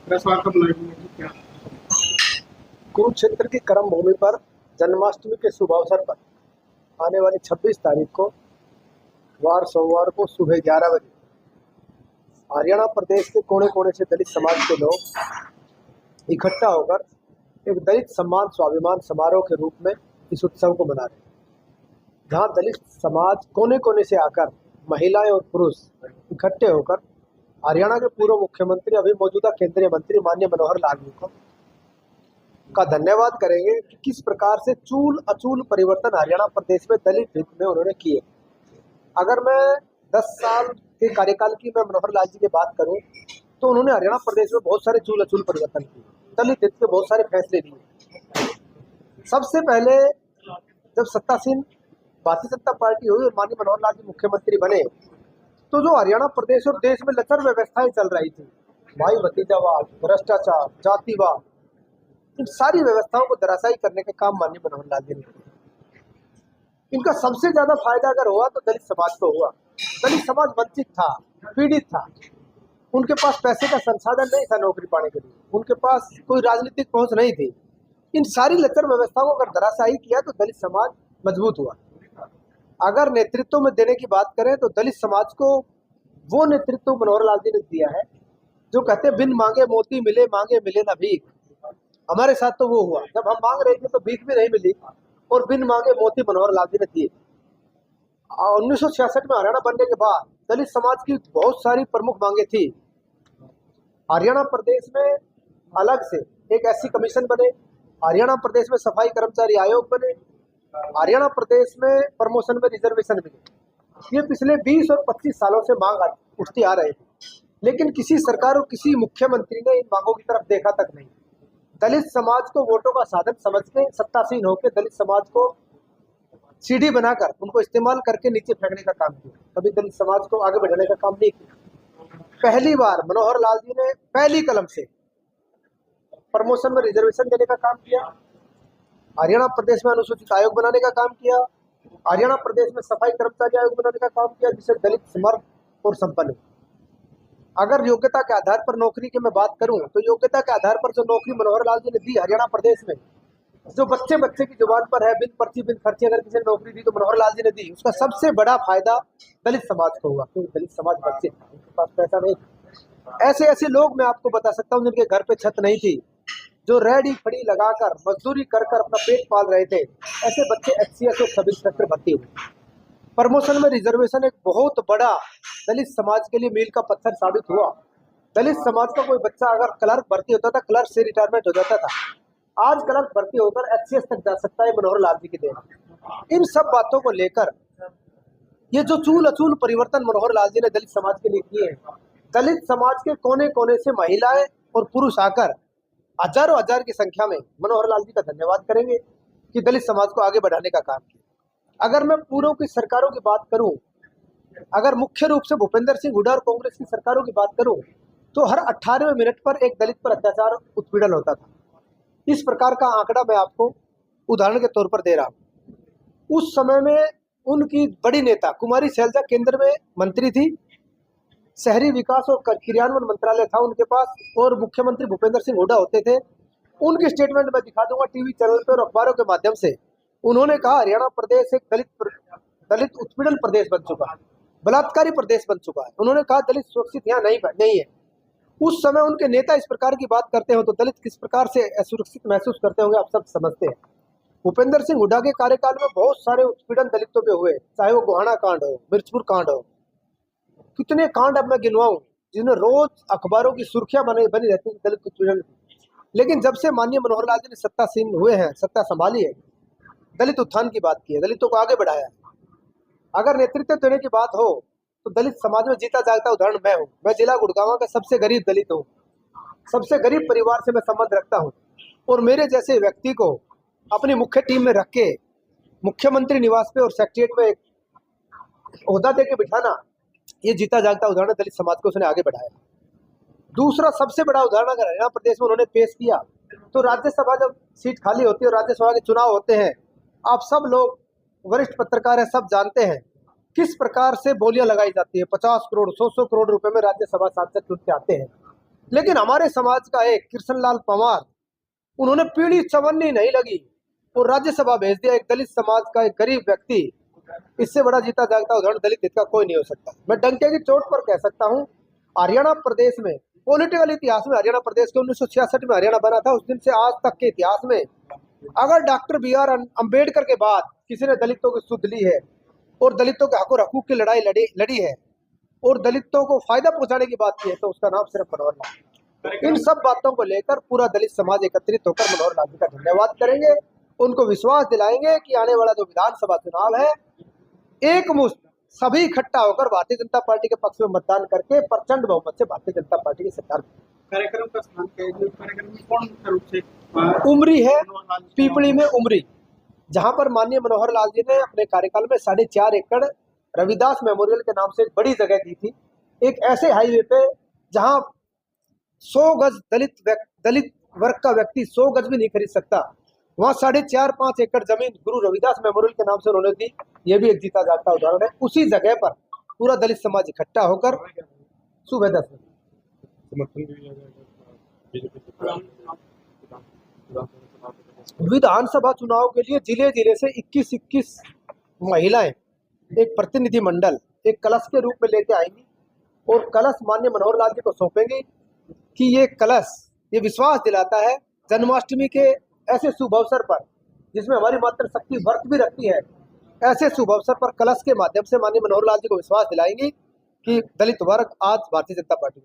Press वार्ता बुलाई हुई है, क्या? कुरुक्षेत्र की कर्म भूमि पर जन्माष्टमी के शुभ अवसर पर आने वाली 26 तारीख को वार सोमवार को सुबह 11 बजे हरियाणा प्रदेश के कोने कोने से दलित समाज के लोग इकट्ठा होकर एक दलित सम्मान स्वाभिमान समारोह के रूप में इस उत्सव को मना रहे हैं, जहां दलित समाज कोने कोने से आकर महिलाएं और पुरुष इकट्ठे होकर हरियाणा के पूर्व मुख्यमंत्री अभी मौजूदा केंद्रीय मंत्री माननीय मनोहर लाल जी को का धन्यवाद करेंगे कि किस प्रकार से चूल अचूल परिवर्तन हरियाणा प्रदेश में दलित हित में उन्होंने किए। अगर मैं 10 साल के कार्यकाल की मैं मनोहर लाल जी की बात करूं तो उन्होंने हरियाणा प्रदेश में बहुत सारे चूल अचूल परिवर्तन किए, दलित हित के बहुत सारे फैसले लिए। सबसे पहले जब सत्तासीन भारतीय जनता पार्टी हुई और माननीय मनोहर लाल जी मुख्यमंत्री बने तो जो हरियाणा प्रदेश और देश में लचर व्यवस्थाएं चल रही थी, भाई भतीजावाद, भ्रष्टाचार, जातिवाद, इन सारी व्यवस्थाओं को धराशायी करने का काम माननीय मनोहर लाल जी ने किया। इनका सबसे ज्यादा फायदा अगर हुआ तो दलित समाज को हुआ। दलित समाज वंचित था, पीड़ित था, उनके पास पैसे का संसाधन नहीं था नौकरी पाने के लिए, उनके पास कोई राजनीतिक पहुंच नहीं थी। इन सारी लचर व्यवस्थाओं को अगर धराशायी किया तो दलित समाज मजबूत हुआ। अगर नेतृत्व में देने की बात करें तो दलित समाज को वो नेतृत्व मनोहर लाल जी ने दिया है जो कहते हैं बिन मांगे मोती मिले, मांगे मिले ना भीख। हमारे साथ तो वो हुआ, जब हम मांग रहे थे तो भीख भी नहीं मिली और बिन मांगे मोती मनोहर लाल जी ने दिए। 1966 में हरियाणा बनने के बाद दलित समाज की बहुत सारी प्रमुख मांगे थी। हरियाणा प्रदेश में अलग से एक एससी कमीशन बने, हरियाणा प्रदेश में सफाई कर्मचारी आयोग बने, हरियाणा प्रदेश में प्रमोशन में रिजर्वेशन मिले। ये पिछले 20 और 25 सालों से मांग उठती आ रही थी, लेकिन किसी सरकार और किसी मुख्यमंत्री ने इन मांगों की तरफ देखा तक नहीं। दलित समाज को वोटों का साधन समझ के सत्तासीन होकर दलित समाज को सीढ़ी बनाकर उनको इस्तेमाल करके नीचे फेंकने का काम किया, कभी दलित समाज को आगे बढ़ाने का काम नहीं किया। पहली बार मनोहर लाल जी ने पहली कलम से प्रमोशन में रिजर्वेशन देने का काम किया, हरियाणा प्रदेश में अनुसूचित आयोग बनाने का काम किया, हरियाणा प्रदेश में सफाई कर्मचारी आयोग बनाने का काम किया, जिससे दलित समर्थ और संपन्न। अगर योग्यता के आधार पर नौकरी की मैं बात करूं तो योग्यता के आधार पर जो नौकरी मनोहर लाल जी ने दी हरियाणा प्रदेश में, जो बच्चे बच्चे की जुबान पर है, बिन पर्ची बिन खर्ची अगर किसी ने नौकरी दी तो मनोहर लाल जी ने दी। उसका सबसे बड़ा फायदा दलित समाज को हुआ, क्योंकि दलित समाज बच्चे उनके पास पैसा नहीं था। ऐसे ऐसे लोग मैं आपको बता सकता हूँ जिनके घर पे छत नहीं थी, जो रेडी खड़ी लगाकर मजदूरी कर अपना पेट पाल रहे थे। ऐसे बच्चे HCS और सब इंस्पेक्टर भर्ती हुए। प्रमोशन में रिजर्वेशन एक बहुत बड़ा दलित समाज के लिए मील का पत्थर साबित हुआ। दलित समाज का कोई बच्चा अगर क्लर्क भर्ती होता था, क्लर्क से रिटायरमेंट हो जाता था, आज क्लर्क भर्ती होकर HCS तक जा सकता है, मनोहर लाल जी की देन। इन सब बातों को लेकर ये जो चूल अचूल परिवर्तन मनोहर लाल जी ने दलित समाज के लिए किए हैं, दलित समाज के कोने कोने से महिलाएं और पुरुष आकर हजारों हजार की संख्या में मनोहर लाल जी का धन्यवाद करेंगे कि दलित समाज को आगे बढ़ाने का काम किया। अगर मैं पूर्व की सरकारों की बात करूं, अगर मुख्य रूप से भूपेंद्र सिंह हुड्डा और कांग्रेस की सरकारों की बात करूं तो हर 18वें मिनट पर एक दलित पर अत्याचार उत्पीड़न होता था। इस प्रकार का आंकड़ा मैं आपको उदाहरण के तौर पर दे रहा हूं। उस समय में उनकी बड़ी नेता कुमारी शैलजा केंद्र में मंत्री थी, शहरी विकास और क्रियान्वयन मंत्रालय था उनके पास, और मुख्यमंत्री भूपेंद्र सिंह हुड्डा होते थे। उनके स्टेटमेंट में दिखा दूंगा टीवी चैनल पर और अखबारों के माध्यम से। उन्होंने कहा हरियाणा प्रदेश एक दलित उत्पीड़न प्रदेश बन चुका है, बलात्कारी प्रदेश बन चुका है। उन्होंने कहा दलित सुरक्षित यहाँ नहीं है। उस समय उनके नेता इस प्रकार की बात करते हो तो दलित किस प्रकार से असुरक्षित महसूस करते होंगे, आप सब समझते हैं। भूपेंद्र सिंह हुड्डा के कार्यकाल में बहुत सारे उत्पीड़न दलितों पे हुए, चाहे वो गोहाना कांड हो, मिर्चपुर कांड हो, कितने कांड अब मैं गिनवाऊं जिन्हें रोज अखबारों की सुर्खियां बनी रहती थी दलित उत्पीड़न की। लेकिन जब से माननीय मनोहर लाल जी ने सत्तासीन हुए हैं, सत्ता संभाली है, दलित उत्थान की बात की है, दलितों को आगे बढ़ाया है। अगर नेतृत्व देने की बात हो तो दलित समाज में जीता जागता उदाहरण मैं हूँ। मैं जिला गुड़गांव का सबसे गरीब दलित हूँ, सबसे गरीब परिवार से मैं संबंध रखता हूँ, और मेरे जैसे व्यक्ति को अपनी मुख्य टीम में रख के मुख्यमंत्री निवास पे और सेक्रेटरिएट में एक ओहदा दे के बिठाना, ये जीता जागता उदाहरण दलित समाज को उसने आगे बढ़ाया। दूसरा सबसे बड़ा उदाहरण अगर हरियाणा प्रदेश में उन्होंने पेश किया तो राज्यसभा जब सीट खाली होती है और राज्यसभा के चुनाव होते हैं, आप सब लोग वरिष्ठ पत्रकार हैं, सब जानते हैं किस प्रकार से बोलियां लगाई जाती है। 50 करोड़ 100 करोड़ रुपए में राज्यसभा सांसद चुन के आते हैं। लेकिन हमारे समाज का एक कृष्णलाल पंवार, उन्होंने पीढ़ी चवन्नी नहीं लगी और राज्यसभा भेज दिया। एक दलित समाज का एक गरीब व्यक्ति, इससे बड़ा जीता जागता उदाहरण दलित हित का कोई नहीं हो सकता। मैं डंके की चोट पर कह सकता हूं, हरियाणा प्रदेश में पॉलिटिकल इतिहास में हरियाणा प्रदेश के 1966 में हरियाणा बना था, उस दिन से आज तक के इतिहास में अगर डॉक्टर BR अम्बेडकर के बाद किसी ने दलितों की सुध ली है और दलितों के हक और हकूक की लड़ाई लड़ी है और दलितों को फायदा पहुंचाने की बात की है, तो उसका नाम सिर्फ मनोहर लाल। इन सब बातों को लेकर पूरा दलित समाज एकत्रित होकर मनोहर लाल जी का धन्यवाद करेंगे, उनको विश्वास दिलाएंगे कि आने वाला जो विधानसभा चुनाव है, एक मुश्त सभी इकट्ठा होकर भारतीय जनता पार्टी के पक्ष में मतदान करके प्रचंड बहुमत से भारतीय जनता पार्टी की सरकार। कार्यक्रम का स्थान कार्यक्रम में कौन मुख्य रूप से? उमरी है, पीपली में उमरी, जहां पर माननीय मनोहर लाल जी ने अपने कार्यकाल में 4.5 एकड़ रविदास मेमोरियल के नाम से एक बड़ी जगह दी थी। एक ऐसे हाईवे पे जहां 100 गज दलित वर्ग का व्यक्ति 100 गज भी नहीं खरीद सकता, वहां 4.5-5 एकड़ जमीन गुरु रविदास मेमोरियल के नाम से उन्होंने दी। ये भी एक जीता जागता उदाहरण है। उसी जगह पर पूरा दलित समाज इकट्ठा होकर सुबह 10 विधानसभा चुनाव के लिए जिले जिले से 21 महिलाएं एक प्रतिनिधि मंडल एक कलश के रूप में लेके आएंगी और कलश माननीय मनोहर लाल जी को सौंपेंगे कि ये कलश ये विश्वास दिलाता है जन्माष्टमी के ऐसे शुभ अवसर पर, जिसमें हमारी मातृशक्ति व्रत भी रखती है, ऐसे शुभ अवसर पर कलश के माध्यम से माननीय मनोहर लाल जी को विश्वास दिलाएंगी कि दलित वर्ग आज भारतीय जनता पार्टी